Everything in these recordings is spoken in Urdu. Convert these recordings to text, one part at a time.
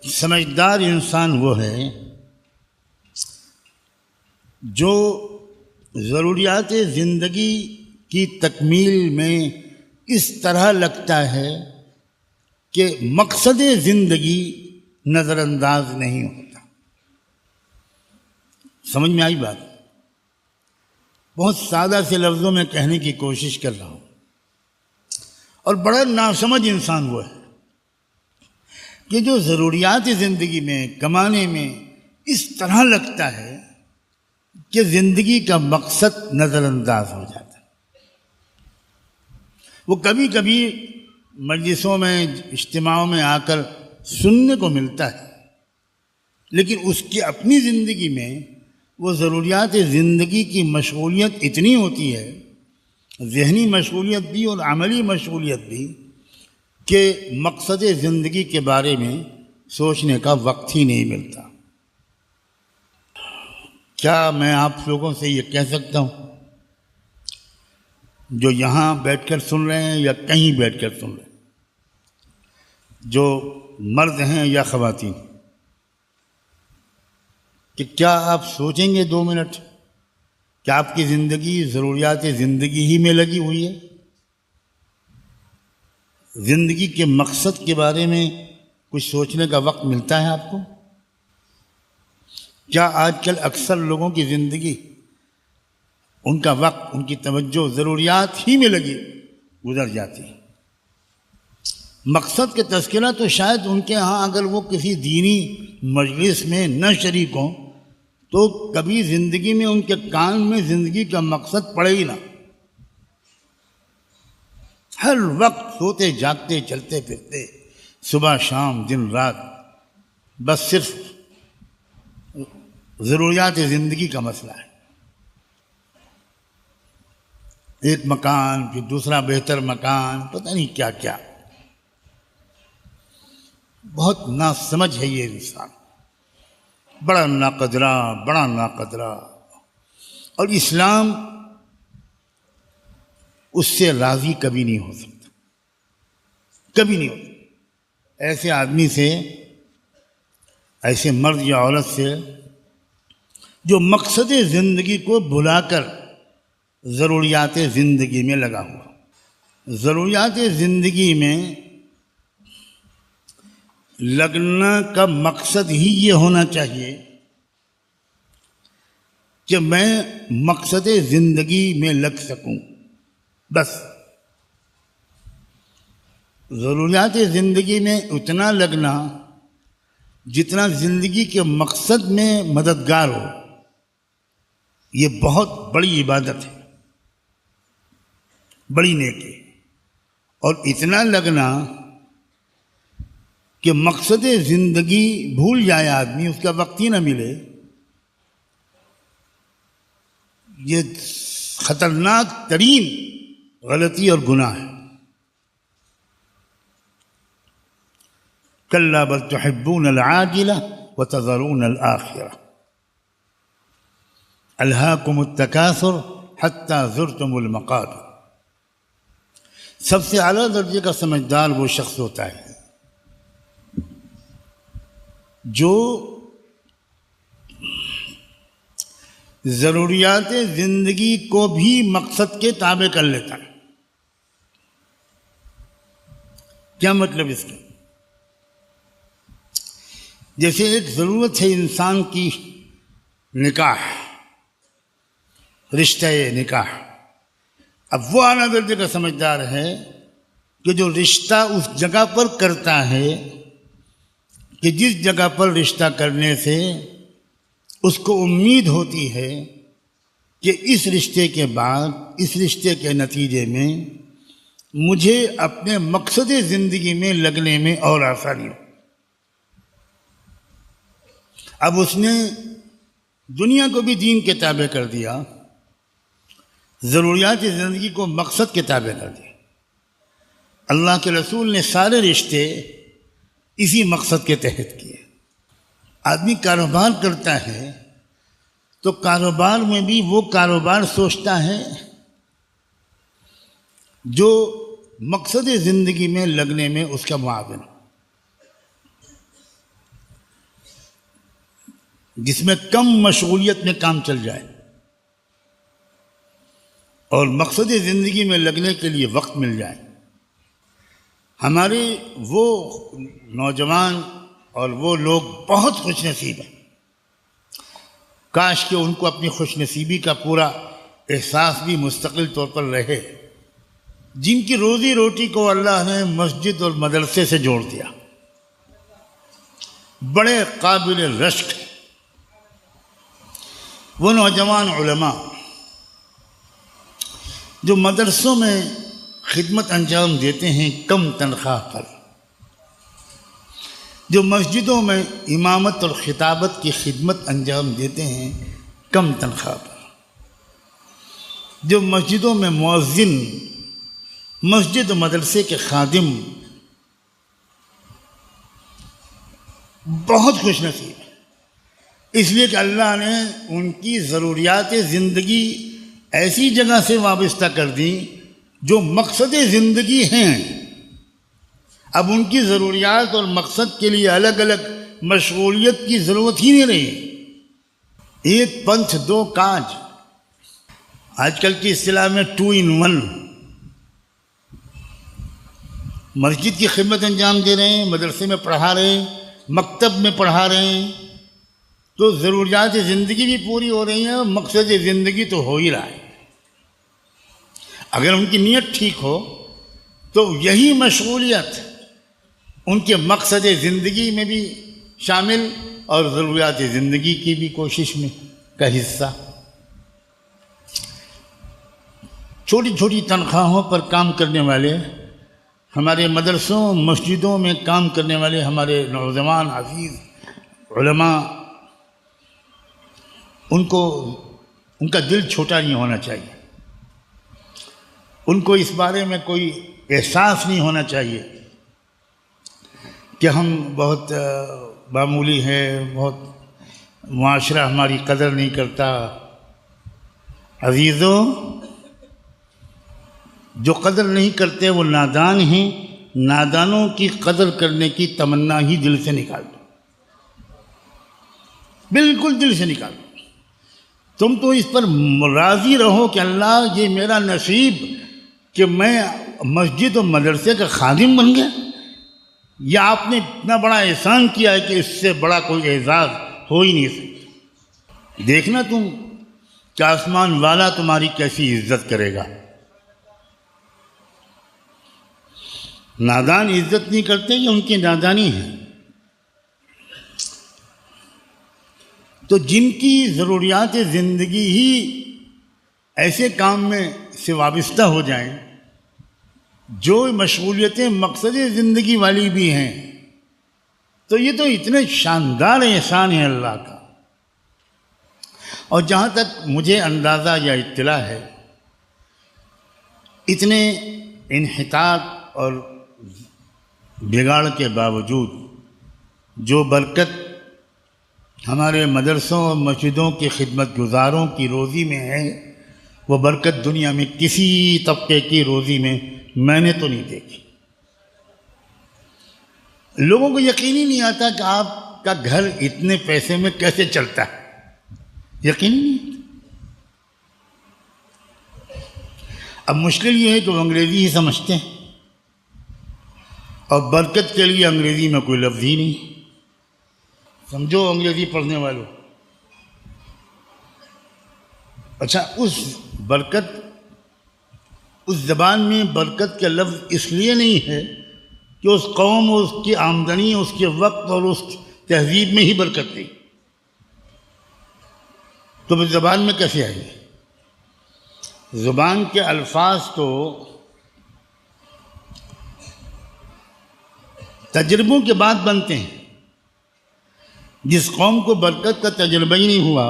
سمجھدار انسان وہ ہے جو ضروریات زندگی کی تکمیل میں اس طرح لگتا ہے کہ مقصد زندگی نظر انداز نہیں ہوتا۔ سمجھ میں آئی بات؟ بہت سادہ سے لفظوں میں کہنے کی کوشش کر رہا ہوں۔ اور بڑا ناسمجھ انسان وہ ہے کہ جو ضروریات زندگی میں کمانے میں اس طرح لگتا ہے کہ زندگی کا مقصد نظر انداز ہو جاتا ہے۔ وہ کبھی کبھی مجلسوں میں اجتماعوں میں آ کر سننے کو ملتا ہے، لیکن اس کی اپنی زندگی میں وہ ضروریات زندگی کی مشغولیت اتنی ہوتی ہے، ذہنی مشغولیت بھی اور عملی مشغولیت بھی، کہ مقصد زندگی کے بارے میں سوچنے کا وقت ہی نہیں ملتا۔ کیا میں آپ لوگوں سے یہ کہہ سکتا ہوں جو یہاں بیٹھ کر سن رہے ہیں یا کہیں بیٹھ کر سن رہے ہیں، جو مرد ہیں یا خواتین، کہ کیا آپ سوچیں گے 2 منٹ کہ آپ کی زندگی ضروریات زندگی ہی میں لگی ہوئی ہے؟ زندگی کے مقصد کے بارے میں کچھ سوچنے کا وقت ملتا ہے آپ کو؟ کیا آج کل اکثر لوگوں کی زندگی، ان کا وقت، ان کی توجہ ضروریات ہی میں لگی گزر جاتی ہے؟ مقصد کے تذکرہ تو شاید ان کے ہاں اگر وہ کسی دینی مجلس میں نہ شریک ہوں تو کبھی زندگی میں ان کے کان میں زندگی کا مقصد پڑے ہی نہ۔ ہر وقت سوتے جاگتے چلتے پھرتے، صبح شام دن رات، بس صرف ضروریات زندگی کا مسئلہ ہے۔ ایک مکان، پھر دوسرا بہتر مکان، پتہ نہیں کیا کیا۔ بہت ناسمجھ ہے یہ انسان، بڑا ناقدرہ، بڑا ناقدرہ۔ اور اسلام اس سے راضی کبھی نہیں ہو سکتا، کبھی نہیں ہو سکتا۔ ایسے آدمی سے، ایسے مرد یا عورت سے جو مقصد زندگی کو بھلا کر ضروریات زندگی میں لگا ہوا۔ ضروریات زندگی میں لگنا کا مقصد ہی یہ ہونا چاہیے کہ میں مقصد زندگی میں لگ سکوں، بس۔ ضروریات زندگی میں اتنا لگنا جتنا زندگی کے مقصد میں مددگار ہو، یہ بہت بڑی عبادت ہے، بڑی نیکی۔ اور اتنا لگنا کہ مقصد زندگی بھول جائے آدمی، اس کا وقت ہی نہ ملے، یہ خطرناک ترین غلطی اور گناہ ہے۔ کلا بل تحبون العاجلہ وتذرون الآخرہ الہاکم التکاثر حتی زرتم المقابر۔ سب سے اعلیٰ درجے کا سمجھدار وہ شخص ہوتا ہے جو ضروریات زندگی کو بھی مقصد کے تابع کر لیتا ہے۔ کیا مطلب اس کا؟ جیسے ایک ضرورت ہے انسان کی نکاح، رشتہ نکاح۔ اب وہ اعلیٰ درجے کا سمجھدار ہے کہ جو رشتہ اس جگہ پر کرتا ہے کہ جس جگہ پر رشتہ کرنے سے اس کو امید ہوتی ہے کہ اس رشتے کے بعد، اس رشتے کے نتیجے میں مجھے اپنے مقصد زندگی میں لگنے میں اور آسانی ہو۔ اب اس نے دنیا کو بھی دین کے تابع کر دیا، ضروریات زندگی کو مقصد کے تابع کر دیا۔ اللہ کے رسول نے سارے رشتے اسی مقصد کے تحت کیے۔ آدمی کاروبار کرتا ہے تو کاروبار میں بھی وہ کاروبار سوچتا ہے جو مقصد زندگی میں لگنے میں اس کا معاون ہو۔ جس میں کم مشغولیت میں کام چل جائے اور مقصد زندگی میں لگنے کے لیے وقت مل جائے۔ ہمارے وہ نوجوان اور وہ لوگ بہت خوش نصیب ہیں، کاش کہ ان کو اپنی خوش نصیبی کا پورا احساس بھی مستقل طور پر رہے، جن کی روزی روٹی کو اللہ نے مسجد اور مدرسے سے جوڑ دیا، بڑے قابل رشک وہ نوجوان علماء جو مدرسوں میں خدمت انجام دیتے ہیں کم تنخواہ پر، جو مسجدوں میں امامت اور خطابت کی خدمت انجام دیتے ہیں کم تنخواہ پر، جو مسجدوں میں مؤذن، مسجد و مدرسے کے خادم بہت خوش نصیب ہیں، اس لیے کہ اللہ نے ان کی ضروریات زندگی ایسی جگہ سے وابستہ کر دیں جو مقصد زندگی ہیں۔ اب ان کی ضروریات اور مقصد کے لیے الگ الگ مشغولیت کی ضرورت ہی نہیں رہی، ایک پنتھ دو کاج، آج کل کی اصطلاح میں 2 in 1، مسجد کی خدمت انجام دے رہے ہیں، مدرسے میں پڑھا رہے ہیں، مکتب میں پڑھا رہے ہیں، تو ضروریات زندگی بھی پوری ہو رہی ہیں اور مقصد زندگی تو ہو ہی رہا ہے۔ اگر ان کی نیت ٹھیک ہو تو یہی مشغولیت ان کے مقصد زندگی میں بھی شامل اور ضروریات زندگی کی بھی کوشش میں کا حصہ۔ چھوٹی چھوٹی تنخواہوں پر کام کرنے والے ہمارے مدرسوں مسجدوں میں کام کرنے والے ہمارے نوجوان عزیز علماء، ان کا دل چھوٹا نہیں ہونا چاہیے، ان کو اس بارے میں کوئی احساس نہیں ہونا چاہیے کہ ہم بہت معمولی ہیں، بہت معاشرہ ہماری قدر نہیں کرتا۔ عزیزوں، جو قدر نہیں کرتے وہ نادان ہیں، نادانوں کی قدر کرنے کی تمنا ہی دل سے نکال دو، بالکل دل سے نکال دو۔ تم تو اس پر راضی رہو کہ اللہ یہ میرا نصیب کہ میں مسجد و مدرسے کا خادم بن گیا، یا آپ نے اتنا بڑا احسان کیا ہے کہ اس سے بڑا کوئی اعزاز ہو ہی نہیں سکتا۔ دیکھنا تم کہ آسمان والا تمہاری کیسی عزت کرے گا۔ نادان عزت نہیں کرتے، یہ ان کی نادانی ہے۔ تو جن کی ضروریات زندگی ہی ایسے کام میں سے وابستہ ہو جائیں جو مشغولیتیں مقصد زندگی والی بھی ہیں، تو یہ تو اتنے شاندار احسان ہے اللہ کا۔ اور جہاں تک مجھے اندازہ یا اطلاع ہے، اتنے انحطاط اور بگاڑ کے باوجود جو برکت ہمارے مدرسوں اور مسجدوں کی خدمت گزاروں کی روزی میں ہے، وہ برکت دنیا میں کسی طبقے کی روزی میں نے تو نہیں دیکھی۔ لوگوں کو یقین ہی نہیں آتا کہ آپ کا گھر اتنے پیسے میں کیسے چلتا ہے، یقین ہی نہیں آتا۔ اب مشکل یہ ہے کہ وہ انگریزی ہی سمجھتے ہیں، اور برکت کے لیے انگریزی میں کوئی لفظ ہی نہیں۔ سمجھو انگریزی پڑھنے والوں، اچھا اس برکت، اس زبان میں برکت کا لفظ اس لیے نہیں ہے کہ اس قوم اور اس کی آمدنی، اس کے وقت اور اس تہذیب میں ہی برکت نہیں، تو اس زبان میں کیسے آئی؟ زبان کے الفاظ تو تجربوں کے بعد بنتے ہیں۔ جس قوم کو برکت کا تجربہ ہی نہیں ہوا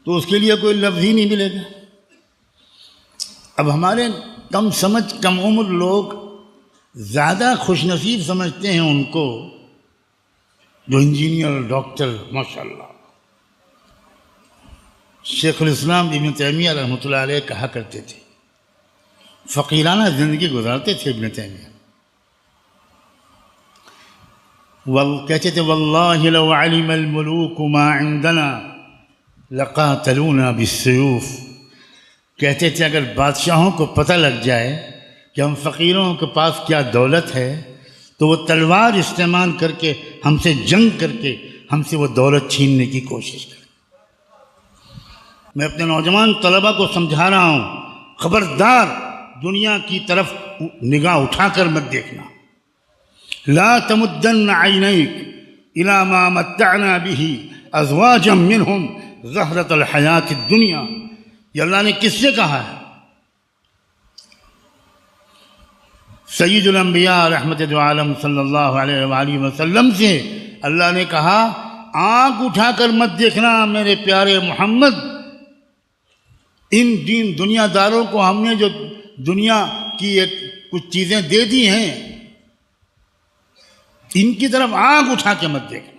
تو اس کے لیے کوئی لفظ ہی نہیں ملے گا۔ اب ہمارے کم سمجھ کم عمر لوگ زیادہ خوش نصیب سمجھتے ہیں ان کو جو انجینئر، ڈاکٹر، ماشاءاللہ۔ شیخ الاسلام ابن تیمیہ رحمۃ اللہ علیہ کہا کرتے تھے، فقیرانہ زندگی گزارتے تھے ابن تیمیہ، کہتے تھے واللہ لو علم الملوک ما عندنا لقاتلونا بالسیوف، کہتے تھے اگر بادشاہوں کو پتہ لگ جائے کہ ہم فقیروں کے پاس کیا دولت ہے تو وہ تلوار استعمال کر کے ہم سے جنگ کر کے ہم سے وہ دولت چھیننے کی کوشش کریں۔ میں اپنے نوجوان طلبہ کو سمجھا رہا ہوں، خبردار دنیا کی طرف نگاہ اٹھا کر مت دیکھنا۔ لا تمدن عینیک الی ما متعنا به ازواجا منہم زہرۃ الحیات الدنیا، یہ اللہ نے کس سے کہا ہے؟ سید الانبیاء رحمت دو عالم صلی اللہ علیہ وآلہ وسلم سے اللہ نے کہا آنکھ اٹھا کر مت دیکھنا میرے پیارے محمد، ان دنیا داروں کو ہم نے جو دنیا کی کچھ چیزیں دے دی ہیں ان کی طرف آنکھ اٹھا کے مت دیکھنا۔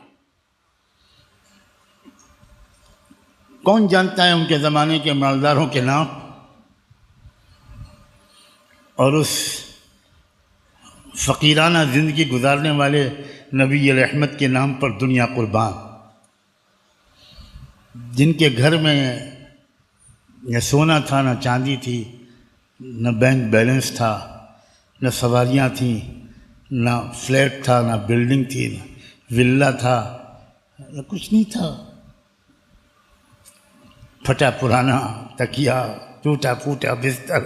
کون جانتا ہے ان کے زمانے کے مالداروں کے نام اور اس فقیرانہ زندگی گزارنے والے نبی رحمت کے نام پر دنیا قربان، جن کے گھر میں نہ سونا تھا نہ چاندی تھی، نہ بینک بیلنس تھا، نہ سواریاں تھیں، نہ فلیٹ تھا، نہ بلڈنگ تھی، نہ ولا تھا، نہ کچھ نہیں تھا، پھٹا پرانا تکیا، ٹوٹا پھوٹا بستر،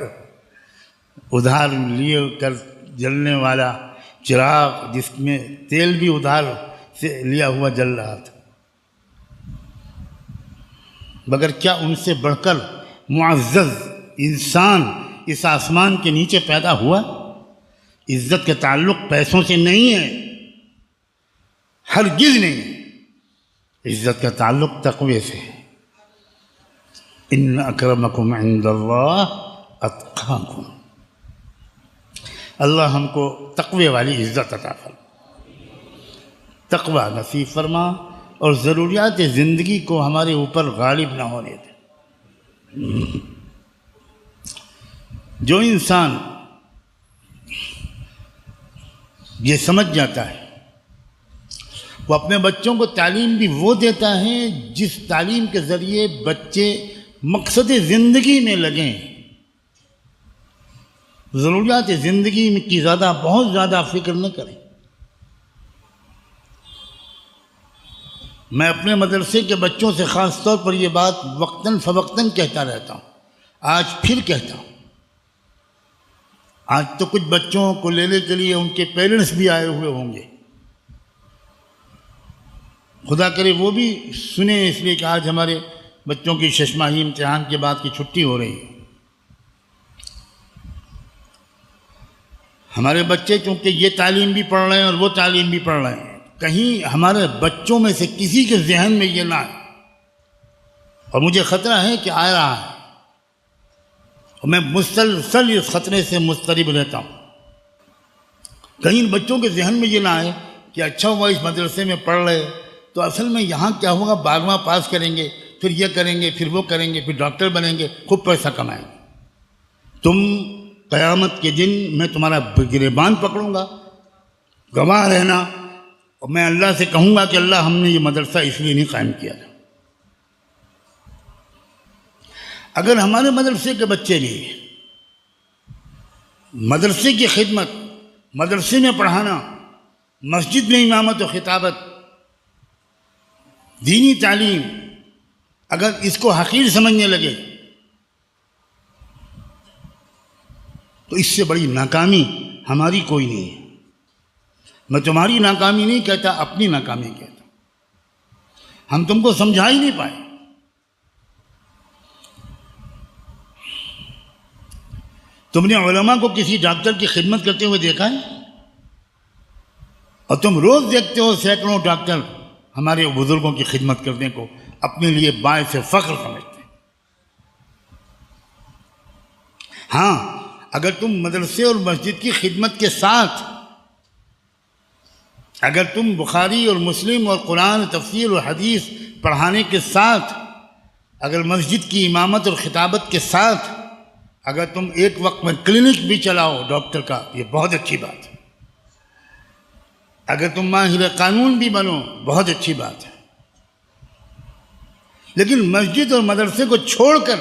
ادھار لیے کر جلنے والا چراغ جس میں تیل بھی ادھار سے لیا ہوا جل رہا تھا۔ مگر کیا ان سے بڑھ کر معزز انسان اس آسمان کے نیچے پیدا ہوا؟ عزت کا تعلق پیسوں سے نہیں ہے، ہرگز نہیں ہے، عزت کا تعلق تقوی سے ہے۔ ان اکرمکم عند اللہ اتقاکم، اللہ ہم کو تقوی والی عزت عطا فرما، تقوی نصیب فرما اور ضروریات زندگی کو ہمارے اوپر غالب نہ ہونے دے۔ جو انسان یہ سمجھ جاتا ہے وہ اپنے بچوں کو تعلیم بھی وہ دیتا ہے جس تعلیم کے ذریعے بچے مقصد زندگی میں لگیں، ضروریات زندگی کی بہت زیادہ فکر نہ کریں۔ میں اپنے مدرسے کے بچوں سے خاص طور پر یہ بات وقتاً فوقتاً کہتا رہتا ہوں، آج پھر کہتا ہوں۔ آج تو کچھ بچوں کو لینے کے لیے ان کے پیرنٹس بھی آئے ہوئے ہوں گے، خدا کرے وہ بھی سنیں، اس لیے کہ آج ہمارے بچوں کی ششماہی امتحان کے بعد کی چھٹی ہو رہی ہے۔ ہمارے بچے چونکہ یہ تعلیم بھی پڑھ رہے ہیں اور وہ تعلیم بھی پڑھ رہے ہیں، کہیں ہمارے بچوں میں سے کسی کے ذہن میں یہ نہ آئے، اور مجھے خطرہ ہے کہ آ رہا ہے، اور میں مسلسل اس خطرے سے مضطرب رہتا ہوں۔ کہیں بچوں کے ذہن میں یہ نہ آئے کہ اچھا ہوا اس مدرسے میں پڑھ رہے تو اصل میں یہاں کیا ہوگا، 12واں پاس کریں گے، پھر یہ کریں گے، پھر وہ کریں گے، پھر ڈاکٹر بنیں گے، خوب پیسہ کمائیں گے، تم قیامت کے دن میں تمہارا گریبان پکڑوں گا، گواہ رہنا، اور میں اللہ سے کہوں گا کہ اللہ ہم نے یہ مدرسہ اس لیے نہیں قائم کیا تھا۔ اگر ہمارے مدرسے کے بچے بھی مدرسے کی خدمت، مدرسے میں پڑھانا، مسجد میں امامت و خطابت، دینی تعلیم، اگر اس کو حقیر سمجھنے لگے تو اس سے بڑی ناکامی ہماری کوئی نہیں ہے۔ میں تمہاری ناکامی نہیں کہتا، اپنی ناکامی کہتا، ہم تم کو سمجھا ہی نہیں پائے۔ تم نے علماء کو کسی ڈاکٹر کی خدمت کرتے ہوئے دیکھا ہے؟ اور تم روز دیکھتے ہو سینکڑوں ڈاکٹر ہمارے بزرگوں کی خدمت کرنے کو اپنے لیے باعث فخر سمجھتے ہیں۔ ہاں، اگر تم مدرسے اور مسجد کی خدمت کے ساتھ، اگر تم بخاری اور مسلم اور قرآن تفسیر اور حدیث پڑھانے کے ساتھ، اگر مسجد کی امامت اور خطابت کے ساتھ، اگر تم ایک وقت میں کلینک بھی چلاؤ ڈاکٹر کا، یہ بہت اچھی بات ہے۔ اگر تم ماہر قانون بھی بنو بہت اچھی بات ہے، لیکن مسجد اور مدرسے کو چھوڑ کر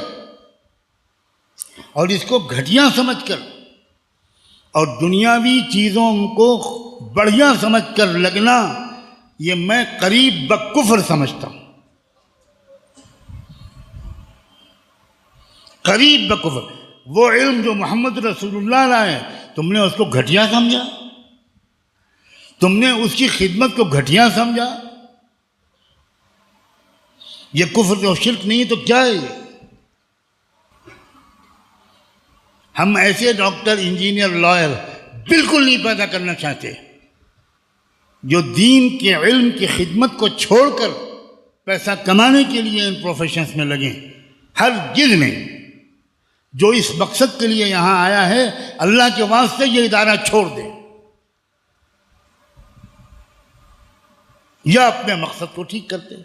اور اس کو گھٹیا سمجھ کر اور دنیاوی چیزوں کو بڑھیا سمجھ کر لگنا، یہ میں قریب بکفر سمجھتا ہوں، قریب بکفر۔ وہ علم جو محمد رسول اللہ لائے تم نے اس کو گھٹیا سمجھا، تم نے اس کی خدمت کو گھٹیا سمجھا۔ یہ کفر اور شرک نہیں تو کیا ہے یہ؟ ہم ایسے ڈاکٹر، انجینئر، لائر بالکل نہیں پیدا کرنا چاہتے جو دین کے علم کی خدمت کو چھوڑ کر پیسہ کمانے کے لیے ان پروفیشنز میں لگیں۔ ہرگز نہیں۔ جو اس مقصد کے لیے یہاں آیا ہے اللہ کے واسطے یہ ادارہ چھوڑ دے یا اپنے مقصد کو ٹھیک کرتے۔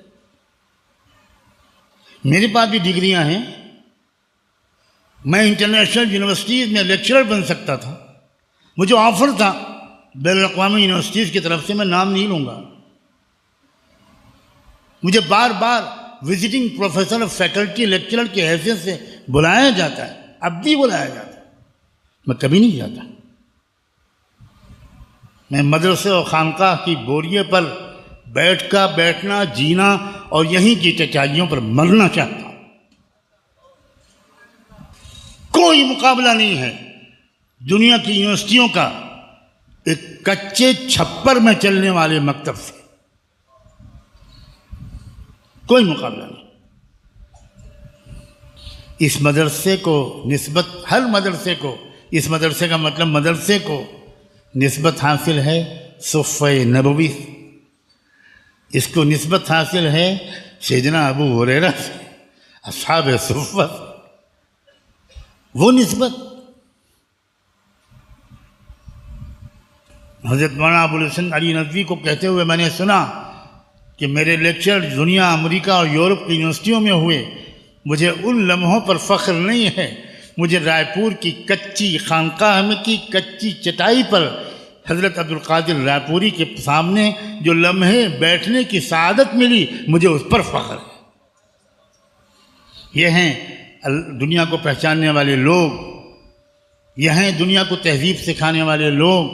میرے پاس بھی ڈگریاں ہیں، میں انٹرنیشنل یونیورسٹیز میں لیکچرر بن سکتا تھا، مجھے آفر تھا بین الاقوامی یونیورسٹیز کی طرف سے، میں نام نہیں لوں گا، مجھے بار بار visiting professor of faculty lecturer کی حیثیت سے بلایا جاتا ہے، اب بھی بلایا جاتا ہے، میں کبھی نہیں جاتا۔ میں مدرسے اور خانقاہ کی بوریے پر بیٹھنا، جینا اور یہیں کی چچائیوں پر مرنا چاہتا ہوں۔ کوئی مقابلہ نہیں ہے دنیا کی یونیورسٹیوں کا ایک کچے چھپر میں چلنے والے مکتب سے، کوئی مقابلہ نہیں۔ اس مدرسے کو نسبت، ہر مدرسے کو، اس مدرسے کا مطلب مدرسے کو نسبت حاصل ہے صفہ نبوی، اس کو نسبت حاصل ہے سیدنا ابو ہریرہ سے، اصحاب صفہ، وہ نسبت۔ حضرت مولانا ابو الحسن علی ندوی کو کہتے ہوئے میں نے سنا کہ میرے لیکچر دنیا، امریکہ اور یورپ کی یونیورسٹیوں میں ہوئے، مجھے ان لمحوں پر فخر نہیں ہے، مجھے رائے پور کی کچی خانقاہ میں کی کچی چٹائی پر حضرت عبدالقادر رائے پوری کے سامنے جو لمحے بیٹھنے کی سعادت ملی، مجھے اس پر فخر ہے۔ یہ ہیں دنیا کو پہچاننے والے لوگ، یہ ہیں دنیا کو تہذیب سکھانے والے لوگ،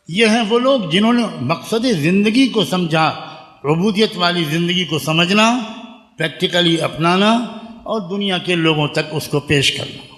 یہ ہیں وہ لوگ جنہوں نے مقصد زندگی کو سمجھا، عبودیت والی زندگی کو سمجھنا، پریکٹیکلی اپنانا اور دنیا کے لوگوں تک اس کو پیش کرنا۔